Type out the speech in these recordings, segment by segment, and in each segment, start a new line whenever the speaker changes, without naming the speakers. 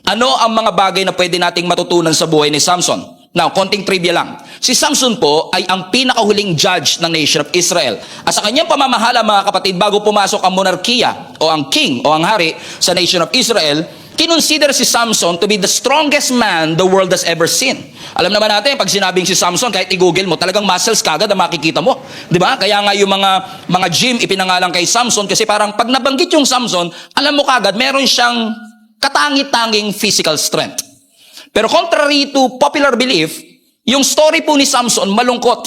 Ano ang mga bagay na pwede nating matutunan sa buhay ni Samson? Now, konting trivia lang. Si Samson po ay ang pinakahuling judge ng nation of Israel. At sa kanyang pamamahala, mga kapatid, bago pumasok ang monarkiya o ang king o ang hari sa nation of Israel, kinonsider si Samson to be the strongest man the world has ever seen. Alam naman natin, pag sinabing si Samson, kahit i-google mo, talagang muscles kagad ang makikita mo. Di ba? Kaya nga yung mga gym ipinangalan kay Samson kasi parang pag nabanggit yung Samson, alam mo kagad, meron siyang katangi-tanging physical strength. Pero contrary to popular belief, yung story po ni Samson malungkot.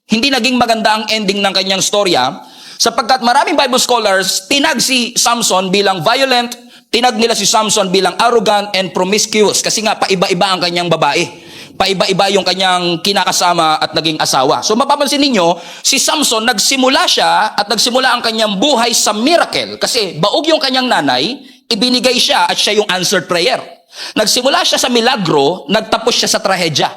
Hindi naging maganda ang ending ng kanyang storya sapagkat maraming Bible scholars tinag si Samson bilang violent, tinag nila si Samson bilang arrogant and promiscuous kasi nga paiba-iba ang kanyang babae. Paiba-iba yung kanyang kinakasama at naging asawa. So mapapansin ninyo, si Samson nagsimula siya at nagsimula ang kanyang buhay sa miracle kasi baog yung kanyang nanay, ibinigay siya at siya yung answered prayer. Nagsimula siya sa milagro, nagtapos siya sa trahedya.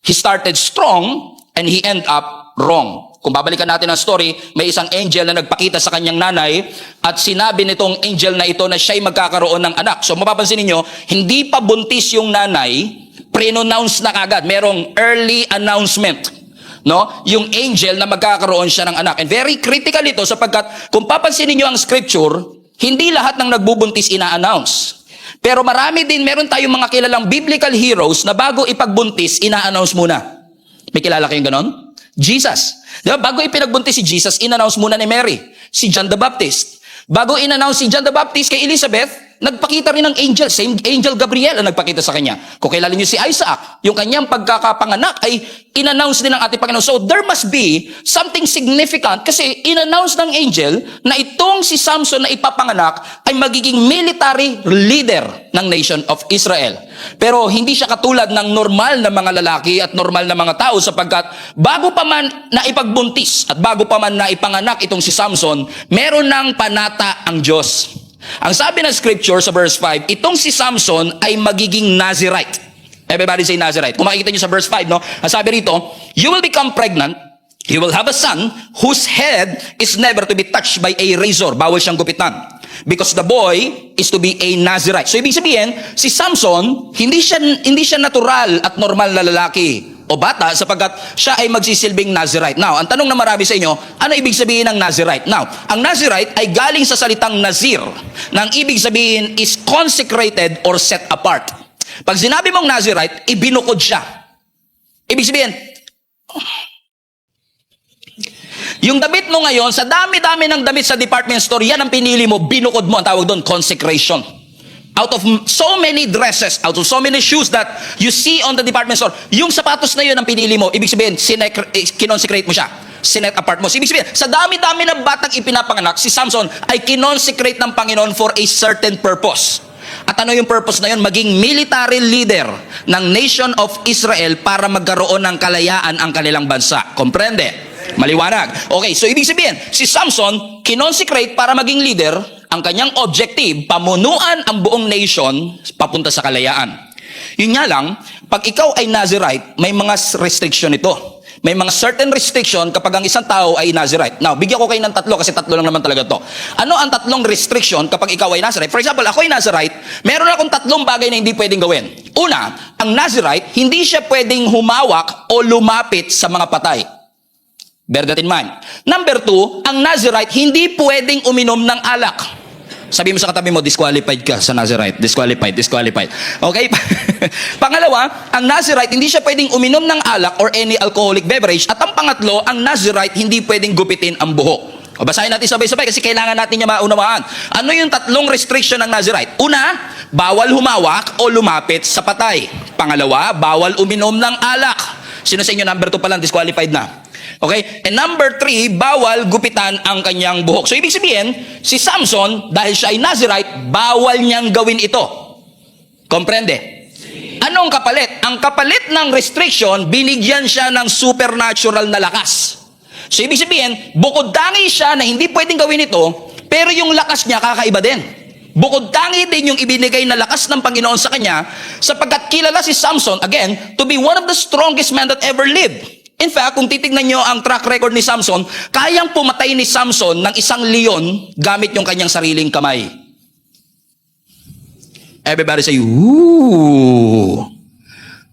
He started strong and he ended up wrong. Kung babalikan natin ang story, may isang angel na nagpakita sa kanyang nanay at sinabi nitong angel na ito na siya'y magkakaroon ng anak. So mapapansin ninyo, hindi pa buntis yung nanay, pre-announce na kagad. Merong early announcement. No? Yung angel na magkakaroon siya ng anak. And very critical ito sapagkat kung papansin niyo ang scripture, hindi lahat ng nagbubuntis ina-announce. Pero meron tayong mga kilalang biblical heroes na bago ipagbuntis, ina-announce muna. May kilala kayong ganon? Jesus. Diba? Bago ipinagbuntis si Jesus, in-announce muna ni Mary, si John the Baptist. Bago in-announce si John the Baptist kay Elizabeth, nagpakita rin ng angel, same angel Gabriel ang nagpakita sa kanya. Kung kilala niyo si Isaac, yung kanyang pagkakapanganak ay in-announce din ng ating Panginoon. So there must be something significant kasi in-announce ng angel na itong si Samson na ipapanganak ay magiging military leader ng nation of Israel. Pero hindi siya katulad ng normal na mga lalaki at normal na mga tao sapagkat bago pa man na ipagbuntis at bago pa man na ipanganak itong si Samson, meron ng panata ang Diyos. Ang sabi ng scripture sa verse 5, itong si Samson ay magiging Nazirite. Everybody say Nazirite. Kung makikita nyo sa verse 5, no? Ang sabi rito, you will become pregnant, you will have a son whose head is never to be touched by a razor. Bawal siyang gupitan. Because the boy is to be a Nazirite. So ibig sabihin, si Samson, hindi siya natural at normal na lalaki o bata sapagkat siya ay magsisilbing Nazirite. Now, ang tanong na marami sa inyo, ano ibig sabihin ng Nazirite? Now, ang Nazirite ay galing sa salitang Nazir, na ang ibig sabihin is consecrated or set apart. Pag sinabi mong Nazirite, ibinukod siya. Ibig sabihin, yung damit mo ngayon, sa dami-dami ng damit sa department store, yan ang pinili mo, binukod mo, ang tawag doon, consecration. Out of so many dresses, out of so many shoes that you see on the department store, yung sapatos na yun ang pinili mo, ibig sabihin, kinonsecrate mo siya. Sinet apart mo. So, ibig sabihin, sa dami-dami ng batang ipinapanganak, si Samson ay kinonsecrate ng Panginoon for a certain purpose. At ano yung purpose na yun? Maging military leader ng nation of Israel para magkaroon ng kalayaan ang kanilang bansa. Komprende? Maliwanag. Okay, so ibig sabihin, si Samson, kinonsecrate para maging leader. Ang kanyang objective, pamunuan ang buong nation papunta sa kalayaan. Yun nga lang, pag ikaw ay Nazirite, may mga restriction ito. May mga certain restriction kapag ang isang tao ay Nazirite. Now, bigyan ko kayo ng tatlo kasi tatlo lang naman talaga to. Ano ang tatlong restriction kapag ikaw ay Nazirite? For example, ako ay Nazirite, meron akong tatlong bagay na hindi pwedeng gawin. Una, ang Nazirite, hindi siya pwedeng humawak o lumapit sa mga patay. Bear that in mind. Number two, ang Nazirite, hindi pwedeng uminom ng alak. Sabi mo sa katabi mo, disqualified ka sa Nazirite. Disqualified. Okay? Pangalawa, ang Nazirite, hindi siya pwedeng uminom ng alak or any alcoholic beverage. At ang pangatlo, ang Nazirite, hindi pwedeng gupitin ang buhok. O basahin natin sabay-sabay kasi kailangan natin niya maunawaan. Ano yung tatlong restriction ng Nazirite? Una, bawal humawak o lumapit sa patay. Pangalawa, bawal uminom ng alak. Sino sa inyo number 2 pa lang, disqualified na? Okay? And number 3, bawal gupitan ang kanyang buhok. So, ibig sabihin, si Samson, dahil siya ay Nazirite, bawal niyang gawin ito. Komprende? Anong kapalit? Ang kapalit ng restriction, binigyan siya ng supernatural na lakas. So, ibig sabihin, bukod tangi siya na hindi pwedeng gawin ito, pero yung lakas niya kakaiba din. Bukod tangi din yung ibinigay na lakas ng Panginoon sa kanya, sapagkat kilala si Samson, again, to be one of the strongest men that ever lived. In fact, kung titignan nyo ang track record ni Samson, kayang pumatay ni Samson ng isang leon gamit yung kanyang sariling kamay. Everybody say, ooh.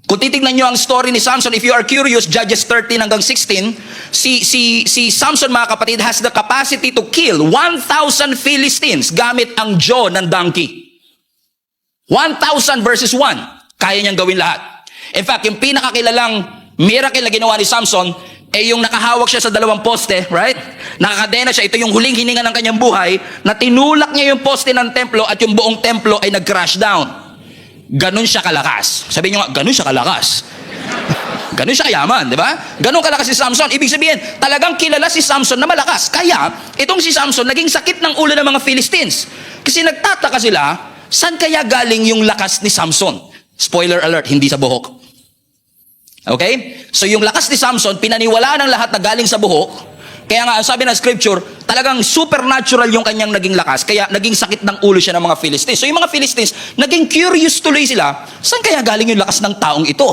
Kung titignan nyo ang story ni Samson, if you are curious, Judges 13 hanggang 16, si Samson, mga kapatid, has the capacity to kill 1,000 Philistines gamit ang jaw ng donkey. 1,000 versus 1. Kaya niyang gawin lahat. In fact, yung pinakakilalang miracle na ginawa ni Samson, yung nakahawak siya sa dalawang poste, right? Nakakadena siya. Ito yung huling hininga ng kanyang buhay, na tinulak niya yung poste ng templo at yung buong templo ay nag-crash down. Ganun siya kalakas. Sabihin nyo nga, ganun siya kalakas. Ganun siya kayaman, di ba? Ganun kalakas si Samson. Ibig sabihin, talagang kilala si Samson na malakas. Kaya, itong si Samson, naging sakit ng ulo ng mga Philistines. Kasi nagtataka sila, saan kaya galing yung lakas ni Samson? Spoiler alert, hindi sa buhok. Okay? So yung lakas ni Samson, pinaniwalaan ng lahat na galing sa buhok. Kaya nga, ang sabi ng scripture, talagang supernatural yung kanyang naging lakas. Kaya naging sakit ng ulo siya ng mga Philistines. So yung mga Philistines, naging curious tuloy sila, saan kaya galing yung lakas ng taong ito?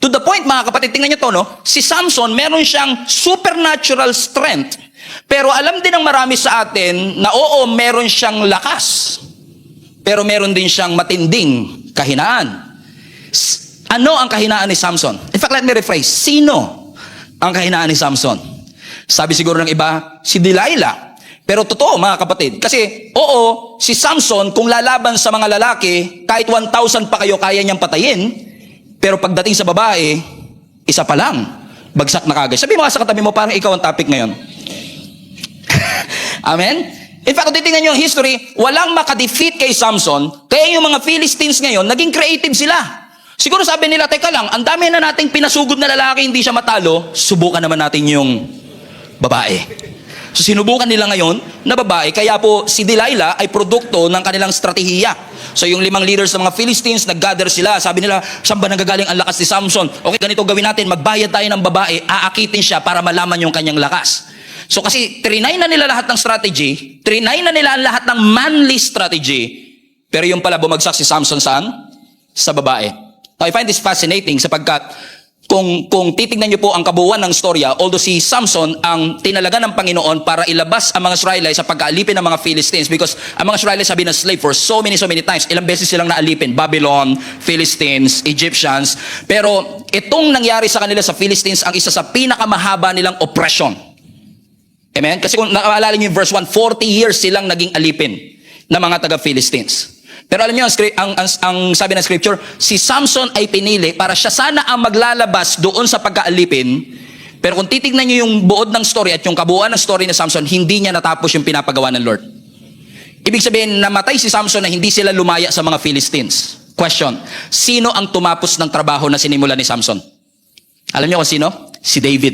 To the point, mga kapatid, tingnan niyo to, no? Si Samson, meron siyang supernatural strength. Pero alam din ng marami sa atin na oo, meron siyang lakas. Pero meron din siyang matinding kahinaan. Ano ang kahinaan ni Samson? In fact, let me rephrase. Sino ang kahinaan ni Samson? Sabi siguro ng iba, si Delilah. Pero totoo, mga kapatid. Kasi, oo, si Samson, kung lalaban sa mga lalaki, kahit 1,000 pa kayo, kaya niyang patayin. Pero pagdating sa babae, isa pa lang. Bagsak na kagad. Sabi mo sa katabi mo, parang ikaw ang topic ngayon. Amen? In fact, kung titingnan nyo yung history, walang makadefeat kay Samson. Kaya yung mga Philistines ngayon, naging creative sila. Siguro sabi nila, teka lang, ang dami na nating pinasugod na lalaki, hindi siya matalo, subukan naman natin yung babae. So sinubukan nila ngayon na babae, kaya po si Delilah ay produkto ng kanilang strategiya. So yung 5 leaders ng mga Philistines, nag-gather sila, sabi nila, saan ba nanggagaling ang lakas ni Samson? Okay, ganito gawin natin, magbayad tayo ng babae, aakitin siya para malaman yung kanyang lakas. So kasi trinay na nila lahat ng strategy, trinay na nila lahat ng manly strategy, pero yung pala bumagsak si Samson saan? Sa babae. Now, I find this fascinating sapagkat kung titignan niyo po ang kabuuan ng storya, although si Samson ang tinalaga ng Panginoon para ilabas ang mga Israelites sa pag-aalipin ng mga Philistines, because ang mga Israelites have been a slave for so many times. Ilang beses silang naalipin. Babylon, Philistines, Egyptians. Pero itong nangyari sa kanila sa Philistines ang isa sa pinakamahaba nilang oppression. Amen? Kasi kung nakaalala niyo yung verse 1, 40 years silang naging alipin ng mga taga-Philistines. Pero alam niyo, ang sabi ng scripture, si Samson ay pinili para siya sana ang maglalabas doon sa pagkaalipin. Pero kung titignan niyo yung buod ng story at yung kabuuan ng story ni Samson, hindi niya natapos yung pinapagawa ng Lord. Ibig sabihin, namatay si Samson na hindi sila lumaya sa mga Philistines. Question, sino ang tumapos ng trabaho na sinimula ni Samson? Alam niyo kung sino? Si David.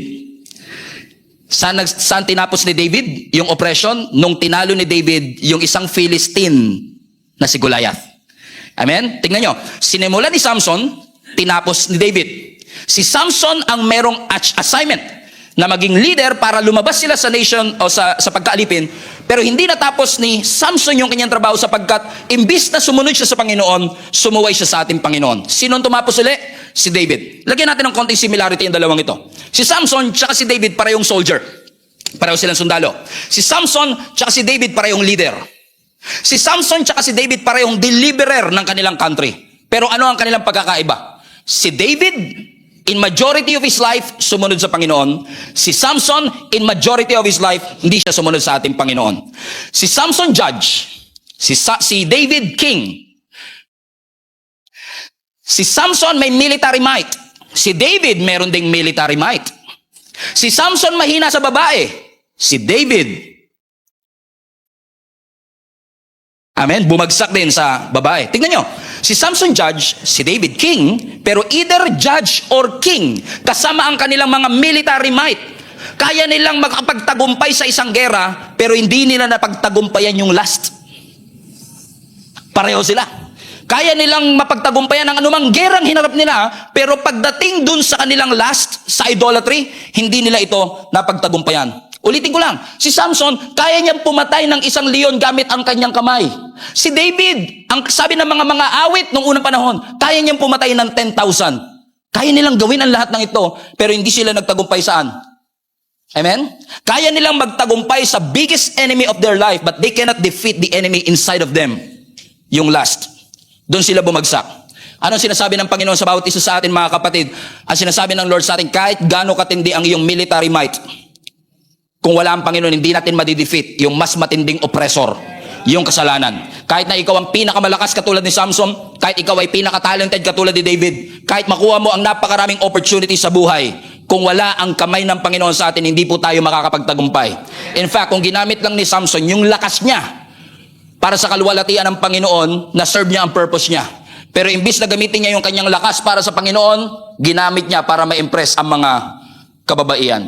Saan tinapos ni David yung oppression? Nung tinalo ni David yung isang Philistine na si Goliath. Amen? Tingnan nyo. Sinimula ni Samson, tinapos ni David. Si Samson ang merong assignment na maging leader para lumabas sila sa nation o sa pagkaalipin, pero hindi natapos ni Samson yung kanyang trabaho sapagkat imbis na sumunod siya sa Panginoon, sumuway siya sa ating Panginoon. Sino ang tumapos ulit? Si David. Lagyan natin ng konting similarity yung dalawang ito. Si Samson tsaka si David parehong soldier. Pareho silang sundalo. Si Samson tsaka si David parehong leader. Si Samson tsaka si David parehong deliverer ng kanilang country. Pero ano ang kanilang pagkakaiba? Si David, in majority of his life, sumunod sa Panginoon. Si Samson, in majority of his life, hindi siya sumunod sa ating Panginoon. Si Samson, judge. Si David, king. Si Samson, may military might. Si David, meron ding military might. Si Samson, mahina sa babae. Si David, amen, bumagsak din sa babae. Tingnan nyo, si Samson judge, si David king, pero either judge or king, kasama ang kanilang mga military might. Kaya nilang makapagtagumpay sa isang gera, pero hindi nila napagtagumpayan yung last. Pareho sila. Kaya nilang mapagtagumpayan ang anumang gerang hinarap nila, pero pagdating dun sa kanilang last, sa idolatry, hindi nila ito napagtagumpayan. Ulitin ko lang, si Samson, kaya niyang pumatay ng isang leon gamit ang kanyang kamay. Si David, ang sabi ng mga awit nung unang panahon, kaya niyang pumatay ng 10,000. Kaya nilang gawin ang lahat ng ito, pero hindi sila nagtagumpay saan? Amen? Kaya nilang magtagumpay sa biggest enemy of their life, but they cannot defeat the enemy inside of them. Yung lust. Doon sila bumagsak. Anong sinasabi ng Panginoon sa bawat isa sa atin, mga kapatid? Ang sinasabi ng Lord sa atin, kahit gaano katindi ang iyong military might, kung wala ang Panginoon, hindi natin madidefeat yung mas matinding oppressor, yung kasalanan. Kahit na ikaw ang pinakamalakas katulad ni Samson, kahit ikaw ay pinakatalented katulad ni David, kahit makuha mo ang napakaraming opportunity sa buhay, kung wala ang kamay ng Panginoon sa atin, hindi po tayo makakapagtagumpay. In fact, kung ginamit lang ni Samson yung lakas niya para sa kaluwalhatian ng Panginoon, na-serve niya ang purpose niya. Pero imbis na gamitin niya yung kanyang lakas para sa Panginoon, ginamit niya para ma-impress ang mga kababaihan.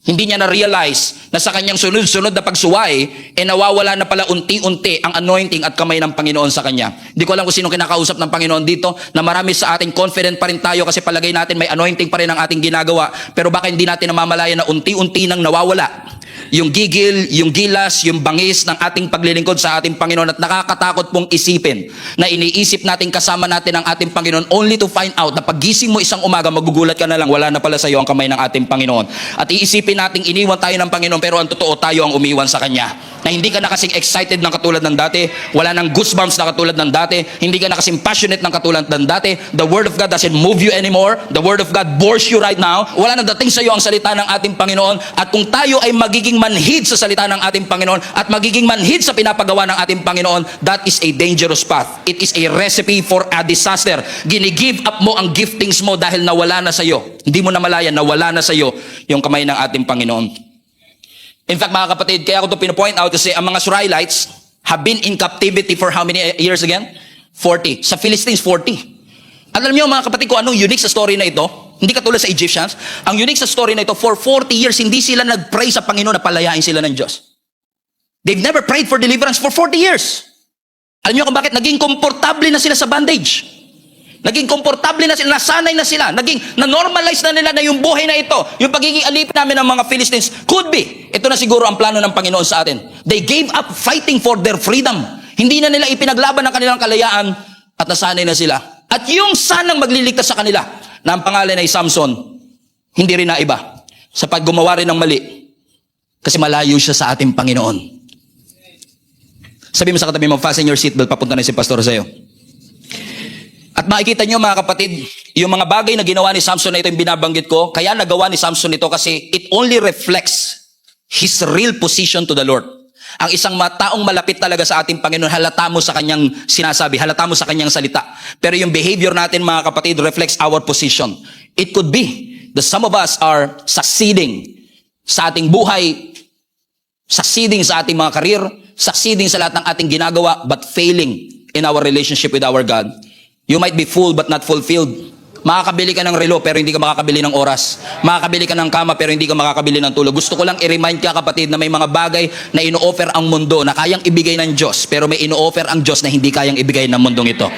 Hindi niya na-realize na sa kanyang sunod-sunod na pagsuway, nawawala na pala unti-unti ang anointing at kamay ng Panginoon sa kanya. Hindi ko alam kung sino kinakausap ng Panginoon dito, na marami sa ating confident pa rin tayo kasi palagay natin may anointing pa rin ang ating ginagawa. Pero baka hindi natin namamalayan na unti-unti nang nawawala yung gigil, yung gilas, yung bangis ng ating paglilingkod sa ating Panginoon, at nakakatakot pong isipin na iniisip natin kasama natin ang ating Panginoon only to find out na paggising mo isang umaga, magugulat ka na lang, wala na pala sa iyo ang kamay ng ating Panginoon. At iisipin nating iniwan tayo ng Panginoon, pero ang totoo tayo ang umiwan sa Kanya. Na hindi ka na kasing excited ng katulad ng dati, wala nang goosebumps na katulad ng dati, hindi ka na kasing passionate ng katulad ng dati, the Word of God doesn't move you anymore, the Word of God bores you right now, wala na dating sa iyo ang salita ng ating Panginoon. At kung tayo ay magiging manhid sa salita ng ating Panginoon at magiging manhid sa pinapagawa ng ating Panginoon, that is a dangerous path. It is a recipe for a disaster. Gini-give up mo ang giftings mo dahil nawala na sa iyo. Hindi mo na malaya, nawala na sa iyo yung kamay ng ating Panginoon. In fact, mga kapatid, kaya ako ito pinapoint out kasi ang mga Israelites have been in captivity for how many years again? 40. Sa Philistines, 40. Alam niyo mga kapatid ko, anong unique sa story na ito? Hindi katulad sa Egyptians. Ang unique sa story na ito, for 40 years, hindi sila nag-pray sa Panginoon na palayain sila ng Diyos. They've never prayed for deliverance for 40 years. Alam niyo kung bakit? Naging komportable na sila sa bondage. Naging komportable na sila, nasanay na sila, na-normalize na nila na yung buhay na ito, yung pagiging alipin namin ng mga Philistines, could be. Ito na siguro ang plano ng Panginoon sa atin. They gave up fighting for their freedom. Hindi na nila ipinaglaban ang kanilang kalayaan at nasanay na sila. At yung sanang magliligtas sa kanila, na ang pangalan ay Samson, hindi rin na iba. Sa paggumawa rin ng mali, kasi malayo siya sa ating Panginoon. Sabi mo sa katabi mo, fasten your seatbelt, papunta na si Pastor sa'yo. At makikita nyo mga kapatid, yung mga bagay na ginawa ni Samson na ito yung binabanggit ko, kaya nagawa ni Samson ito kasi it only reflects his real position to the Lord. Ang isang taong malapit talaga sa ating Panginoon, halata mo sa kanyang sinasabi, halata mo sa kanyang salita. Pero yung behavior natin mga kapatid reflects our position. It could be that some of us are succeeding sa ating buhay, succeeding sa ating mga career, succeeding sa lahat ng ating ginagawa, but failing in our relationship with our God. You might be full but not fulfilled. Makakabili ka ng relo pero hindi ka makakabili ng oras. Makakabili ka ng kama pero hindi ka makakabili ng tulog. Gusto ko lang i-remind ka kapatid na may mga bagay na ino-offer ang mundo na kayang ibigay ng Diyos, pero may ino-offer ang Diyos na hindi kayang ibigay ng mundong ito.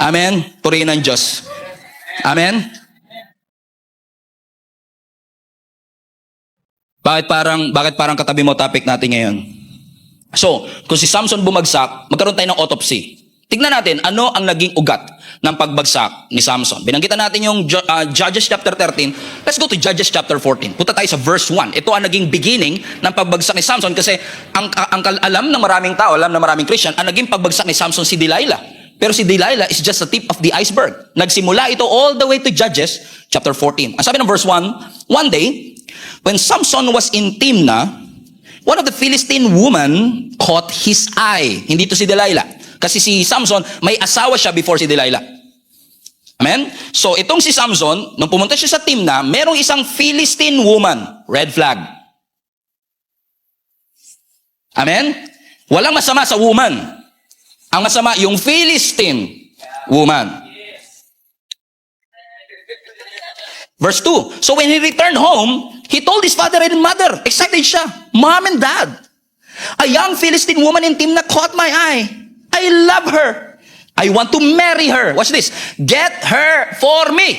Amen? Purihin ng Diyos. Amen? Bakit parang katabi mo topic natin ngayon? So, kung si Samson bumagsak, magkaroon tayo ng autopsy. Tignan natin, ano ang naging ugat ng pagbagsak ni Samson. Binanggitan natin yung Judges chapter 13. Let's go to Judges chapter 14. Punta tayo sa verse 1. Ito ang naging beginning ng pagbagsak ni Samson kasi ang alam ng maraming tao, alam ng maraming Christian, ang naging pagbagsak ni Samson si Delilah. Pero si Delilah is just the tip of the iceberg. Nagsimula ito all the way to Judges chapter 14. Ang sabi ng verse 1, one day, when Samson was in Timnah, one of the Philistine women caught his eye. Hindi to si Delilah. Kasi si Samson, may asawa siya before si Delilah. Amen? So, itong si Samson, nung pumunta siya sa Timnah, merong isang Philistine woman. Red flag. Amen? Walang masama sa woman. Ang masama, yung Philistine woman. Verse 2. So, when he returned home, he told his father and mother, excited siya, Mom and Dad, a young Philistine woman in Timnah caught my eye. I love her. I want to marry her. Watch this. Get her for me.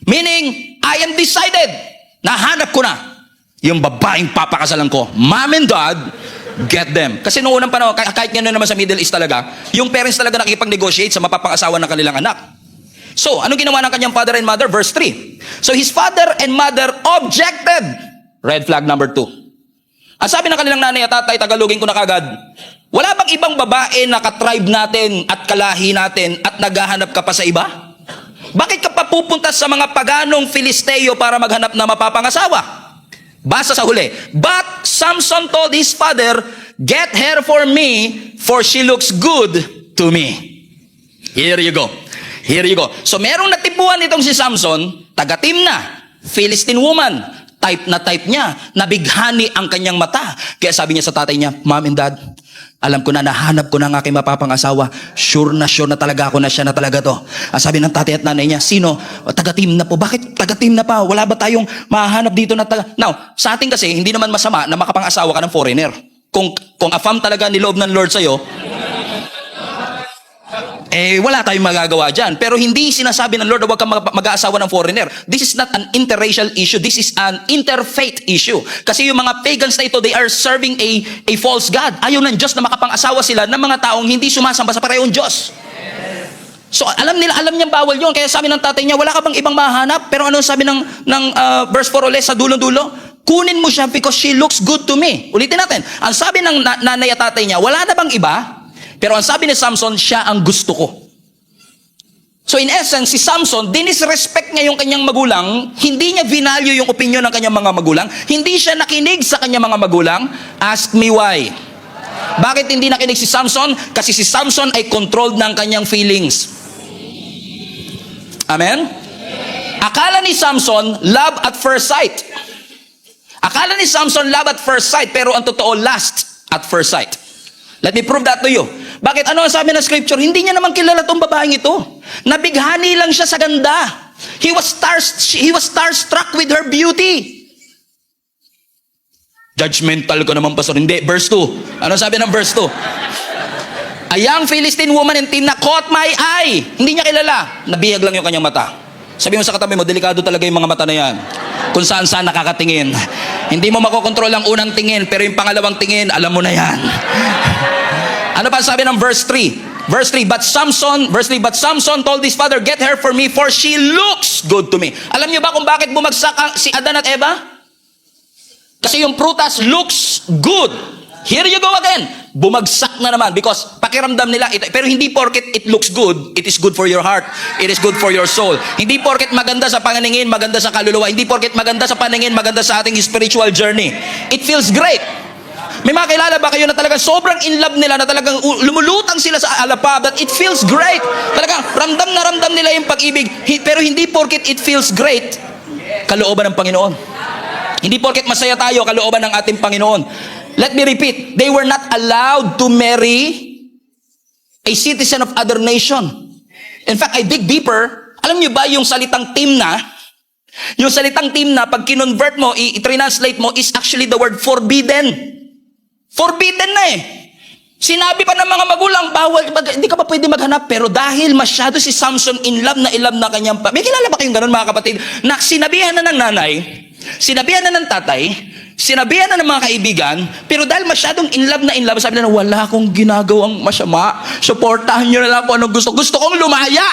Meaning, I am decided. Nahanap ko na yung babaeng papakasalan ko. Mom and Dad, get them. Kasi noong unang panahon, kahit gano'n naman sa Middle East talaga, yung parents talaga nakikipag-negotiate sa mapapangasawa ng kanilang anak. So, anong ginawa ng kanyang father and mother? Verse 3. So, his father and mother objected. Red flag number 2. Ang sabi ng kanilang nanay at tatay, Tagalogin ko na kagad, Wala bang ibang babae na katribe natin at kalahi natin at naghahanap ka pa sa iba? Bakit ka pa pupunta sa mga paganong Filisteo para maghanap na mapapangasawa? Basa sa huli. But Samson told his father, get her for me, for she looks good to me. Here you go. Here you go. So merong natipuan itong si Samson, taga-team na, Philistine woman. Type na type niya, nabighani ang kanyang mata. Kaya sabi niya sa tatay niya, Mom and Dad, alam ko na, nahanap ko na ang aking mapapangasawa. Sure na talaga ako na siya na talaga to. Sabi ng tatay at nanay niya, sino? Taga-team na po. Bakit taga-team na pa? Wala ba tayong mahanap dito na taga... Now, sa atin kasi, hindi naman masama na makapangasawa ka ng foreigner. Kung afam talaga niloob ng Lord sa'yo, wala tayong magagawa dyan. Pero hindi sinasabi ng Lord na huwag kang mag-aasawa ng foreigner. This is not an interracial issue. This is an interfaith issue. Kasi yung mga pagans na ito, they are serving a false God. Ayaw ng Diyos na makapang-asawa sila ng mga taong hindi sumasamba sa parehong Diyos. So alam niyang bawal yun. Kaya sabi ng tatay niya, wala ka bang ibang mahanap? Pero ano sabi ng verse 4 ulit sa dulo-dulo? Kunin mo siya because she looks good to me. Ulitin natin. Ang sabi ng nanay at tatay niya, wala na bang iba? Pero ang sabi ni Samson, siya ang gusto ko. So in essence, si Samson, dinisrespect niya yung kanyang magulang, hindi niya vinalue yung opinion ng kanyang mga magulang, hindi siya nakinig sa kanyang mga magulang. Ask me why. Bakit hindi nakinig si Samson? Kasi si Samson ay controlled ng kanyang feelings. Amen? Akala ni Samson, love at first sight. Akala ni Samson, love at first sight, pero ang totoo, lust at first sight. Let me prove that to you. Bakit? Ano ang sabi ng scripture? Hindi niya naman kilala tong babaeng ito. Nabighani lang siya sa ganda. He was starstruck with her beauty. Judgmental ko naman, pastor. Hindi. Verse 2. Ano sabi ng verse 2? A young Philistine woman in Timnah caught my eye. Hindi niya kilala. Nabihag lang yung kanyang mata. Sabi mo sa katabi mo, delikado talaga yung mga mata na yan. Kung saan-saan nakakatingin. Hindi mo makokontrol ang unang tingin, pero yung pangalawang tingin, alam mo na yan. Ano pa sabi ng verse 3? Verse 3, but Samson told his father, get her for me, for she looks good to me. Alam niyo ba kung bakit bumagsak si Adan at Eva? Kasi yung prutas looks good. Here you go again. Bumagsak na naman because pakiramdam nila ito. Pero hindi porket it looks good, it is good for your heart. It is good for your soul. Hindi porket maganda sa paningin, maganda sa kaluluwa. Hindi porket maganda sa paningin, maganda sa ating spiritual journey. It feels great. May mga kilala ba kayo na talagang sobrang in love nila, na talagang lumulutang sila sa alapa, that it feels great. Talagang ramdam na ramdam nila yung pag-ibig. Pero hindi porket it feels great, kalooban ng Panginoon. Hindi porket masaya tayo, kalooban ng ating Panginoon. Let me repeat, they were not allowed to marry a citizen of other nation. In fact, I dig deeper. Alam niyo ba yung salitang Timnah? Yung salitang Timnah, pag kinonvert mo, i-translate mo, is actually the word forbidden. Forbidden na eh. Sinabi pa ng mga magulang, bawal, hindi ka pa pwede maghanap. Pero dahil masyado si Samson in love na kanyang may kilala ba kayong ganun mga kapatid? Na sinabihan na ng nanay, sinabihan na ng tatay, sinabihan na ng mga kaibigan, pero dahil masyadong in love, sabi na wala akong ginagawang masama. Suportahan nyo na lang kung anong gusto. Gusto kong lumaya.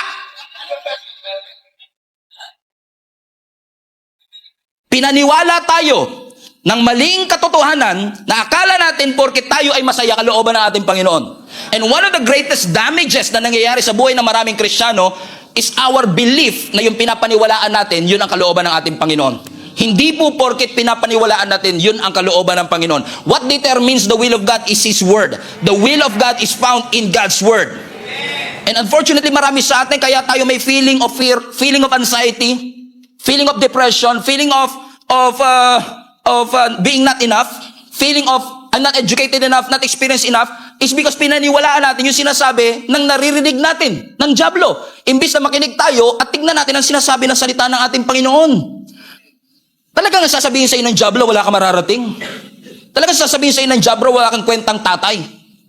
Pinaniwala tayo ng maling katotohanan na akala natin porket tayo ay masaya, kalooban ng ating Panginoon. And one of the greatest damages na nangyayari sa buhay ng maraming Kristiyano is our belief na yung pinapaniwalaan natin, yun ang kalooban ng ating Panginoon. Hindi po porket pinapaniwalaan natin, yun ang kalooban ng Panginoon. What determines the will of God is His Word. The will of God is found in God's Word. And unfortunately, marami sa atin, kaya tayo may feeling of fear, feeling of anxiety, feeling of depression, feeling of being not enough, feeling of I'm not educated enough, not experienced enough, is because pinaniwalaan natin yung sinasabi ng naririnig natin, ng dyablo. Imbis na makinig tayo at tignan natin ang sinasabi ng salita ng ating Panginoon. Talagang sasabihin sa inyo ng dyablo, wala ka mararating. Talagang sasabihin sa inyo ng dyablo, wala kang kwentang tatay,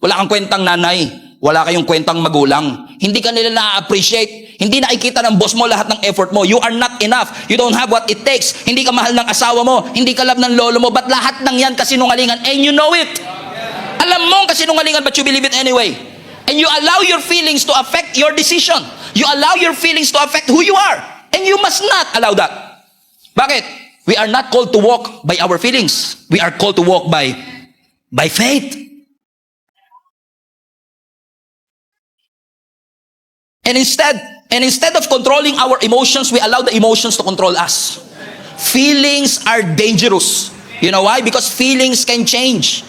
wala kang kwentang nanay, wala kayong kwentang magulang. Hindi ka nila na-appreciate. Hindi nakikita ng boss mo lahat ng effort mo. You are not enough. You don't have what it takes. Hindi ka mahal ng asawa mo. Hindi ka love ng lolo mo. But lahat ng yan kasinungalingan. And you know it. Alam mo kasinungalingan, but you believe it anyway. And you allow your feelings to affect your decision. You allow your feelings to affect who you are. And you must not allow that. Bakit? We are not called to walk by our feelings. We are called to walk by faith. And instead of controlling our emotions, we allow the emotions to control us. Feelings are dangerous. You know why? Because feelings can change.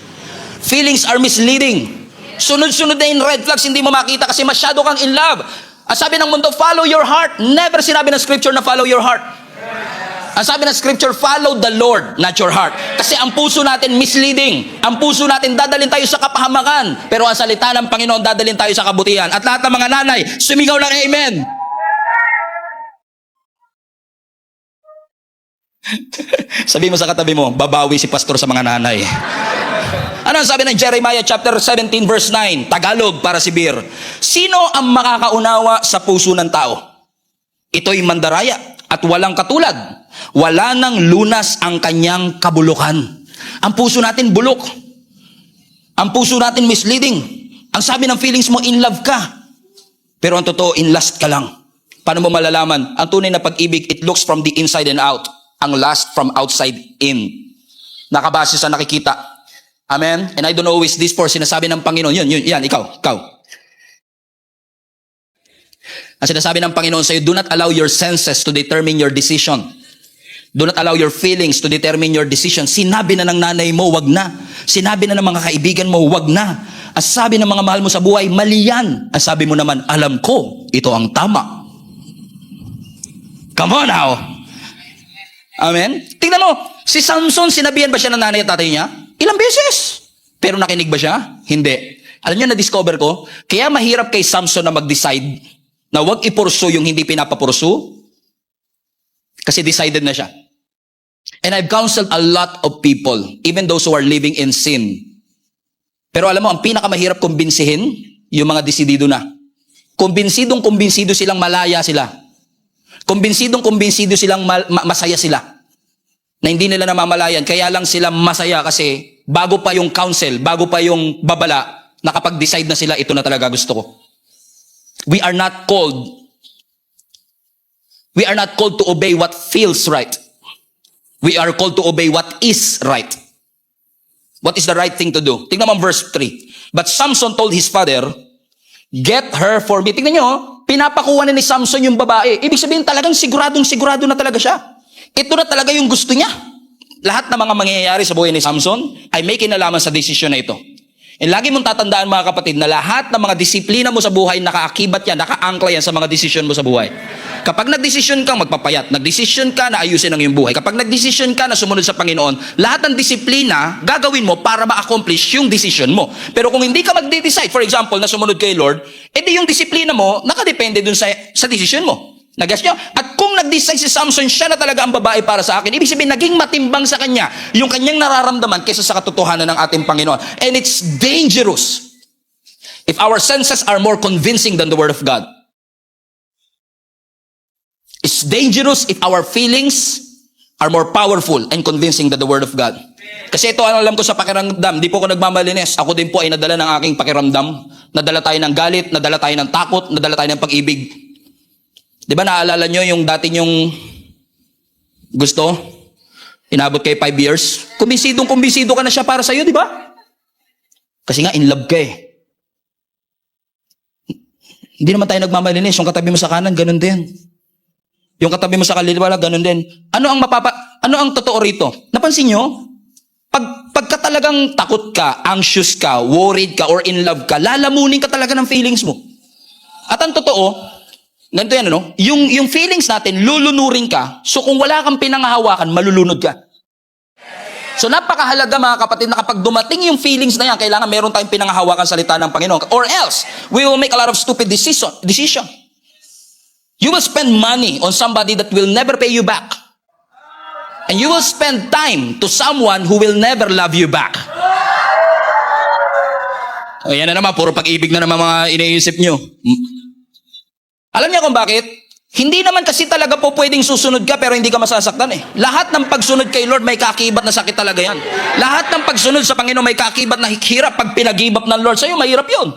Feelings are misleading. Sunod-sunod na yung red flags, hindi mo makita kasi masyado kang in love. Ang sabi ng mundo, follow your heart. Never sinabi ng scripture na follow your heart. Ang sabi ng scripture, follow the Lord, not your heart. Kasi ang puso natin misleading. Ang puso natin dadalhin tayo sa kapahamakan. Pero ang salita ng Panginoon, dadalhin tayo sa kabutihan. At lahat ng mga nanay, sumigaw ng amen. Sabi mo sa katabi mo, babawi si pastor sa mga nanay. Ano ang sabi ng Jeremiah chapter 17 verse 9? Tagalog para si Bir. Sino ang makakaunawa sa puso ng tao? Ito'y mandaraya at walang katulad. Wala nang lunas ang kanyang kabulukan. Ang puso natin bulok. Ang puso natin misleading. Ang sabi ng feelings mo, in love ka. Pero ang totoo, in lust ka lang. Paano mo malalaman? Ang tunay na pag-ibig, it looks from the inside and out. Ang lust from outside in. Nakabase sa nakikita. Amen? And I don't know who is this for. Sinasabi ng Panginoon. Yan, ikaw. Ang sinasabi ng Panginoon sa'yo, do not allow your senses to determine your decision. Do not allow your feelings to determine your decision. Sinabi na ng nanay mo, wag na. Sinabi na ng mga kaibigan mo, wag na. Ang sabi ng mga mahal mo sa buhay, mali yan. Ang sabi mo naman, alam ko, ito ang tama. Come on now. Amen? Tingnan mo, si Samson, sinabihan ba siya ng nanay at tatay niya? Ilang beses. Pero nakinig ba siya? Hindi. Alam niyo, na-discover ko, kaya mahirap kay Samson na mag-decide na wag ipursu yung hindi pinapapursu. Kasi decided na siya. And I've counseled a lot of people, even those who are living in sin. Pero alam mo, ang pinakamahirap kumbinsihin, yung mga desidido na. Kumbinsido silang malaya sila. Kumbinsido silang masaya sila. Na hindi nila namamalayan, kaya lang sila masaya kasi bago pa yung counsel, bago pa yung babala, nakapag-decide na sila, ito na talaga gusto ko. We are not called to obey what feels right. We are called to obey what is right. What is the right thing to do? Tingnan mo verse 3. But Samson told his father, get her for me. Tingnan nyo, pinapakuha na ni Samson yung babae. Ibig sabihin talagang sigurado na talaga siya. Ito na talaga yung gusto niya. Lahat ng mga mangyayari sa buhay ni Samson ay may kinalaman sa desisyon na ito. And lagi mong tatandaan mga kapatid na lahat ng mga disiplina mo sa buhay, nakaakibat yan, nakaangkla yan sa mga desisyon mo sa buhay. Kapag nagdesisyon kang magpapayat, nagdesisyon ka na ayusin ang iyong buhay, kapag nagdesisyon ka na sumunod sa Panginoon, lahat ng disiplina gagawin mo para ma-accomplish yung desisyon mo. Pero kung hindi ka mag-decide, for example, na sumunod kay Lord, edi yung disiplina mo, nakadepende dun sa desisyon mo. Nagas nyo? At kung nag-decide si Samson, siya na talaga ang babae para sa akin, ibig sabihin, naging matimbang sa kanya yung kanyang nararamdaman kaysa sa katotohanan ng ating Panginoon. And it's dangerous if our senses are more convincing than the Word of God. It's dangerous if our feelings are more powerful and convincing than the Word of God. Kasi ito ang alam ko sa pakiramdam, di po ako nagmamalinis. Ako din po ay nadala ng aking pakiramdam. Nadala tayo ng galit, nadala tayo ng takot, nadala tayo ng pag-ibig. Di ba naalala nyo yung dati nyong gusto? Inabot kay 5 years? Kumbinsido ka na siya para sa'yo, di ba? Kasi nga, in love ka eh. Hindi naman tayo nagmamalinis. Yung katabi mo sa kanan, ganun din. Yung katabi mo sa kaliwa, ganun din. Ano ang totoo rito? Napansin nyo? Pagka talagang takot ka, anxious ka, worried ka, or in love ka, lalamunin ka talaga ng feelings mo. At ang totoo, ganito yan, ano? Yung feelings natin, lulunurin ka. So kung wala kang pinangahawakan, malulunod ka. So napakahalaga mga kapatid na kapag dumating yung feelings na yan, kailangan meron tayong pinangahawakan salita ng Panginoon. Or else, we will make a lot of stupid decision. You will spend money on somebody that will never pay you back. And you will spend time to someone who will never love you back. O yan na naman, puro pag-ibig na naman mga iniisip nyo. Alam niyo kung bakit? Hindi naman kasi talaga po pwedeng susunod ka pero hindi ka masasaktan eh. Lahat ng pagsunod kay Lord may kakibat na sakit talaga yan. Lahat ng pagsunod sa Panginoon may kakibat na hirap. Pag pinag-ibap ng Lord sa'yo, mahirap yun.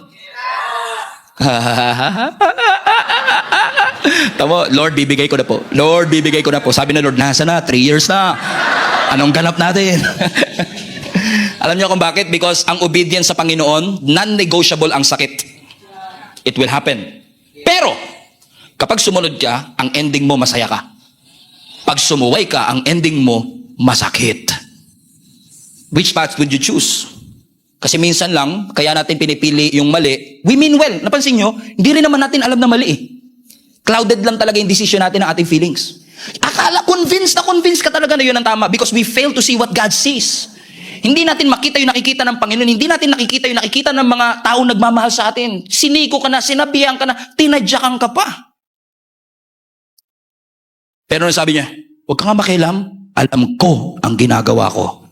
Tamo, Lord, bibigay ko na po. Lord, bibigay ko na po. Sabi na Lord, nasa na? 3 years na. Anong ganap natin? Alam niyo kung bakit? Because ang obedience sa Panginoon, non-negotiable ang sakit. It will happen. Pero, Kapag sumunod ka, ang ending mo masaya ka. Pag sumuway ka, ang ending mo masakit. Which path would you choose? Kasi minsan lang, kaya natin pinipili yung mali. We mean well. Napansin nyo, hindi rin naman natin alam na mali eh. Clouded lang talaga yung decision natin ng ating feelings. Akala, convinced ka talaga na yun ang tama because we fail to see what God sees. Hindi natin makita yung nakikita ng Panginoon. Hindi natin nakikita yung nakikita ng mga taong nagmamahal sa atin. Siniko ka na, sinabihan ka na, tinadyakan ka pa. Pero sabi niya, huwag ka nga makialam. Alam ko ang ginagawa ko.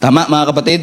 Tama mga kapatid?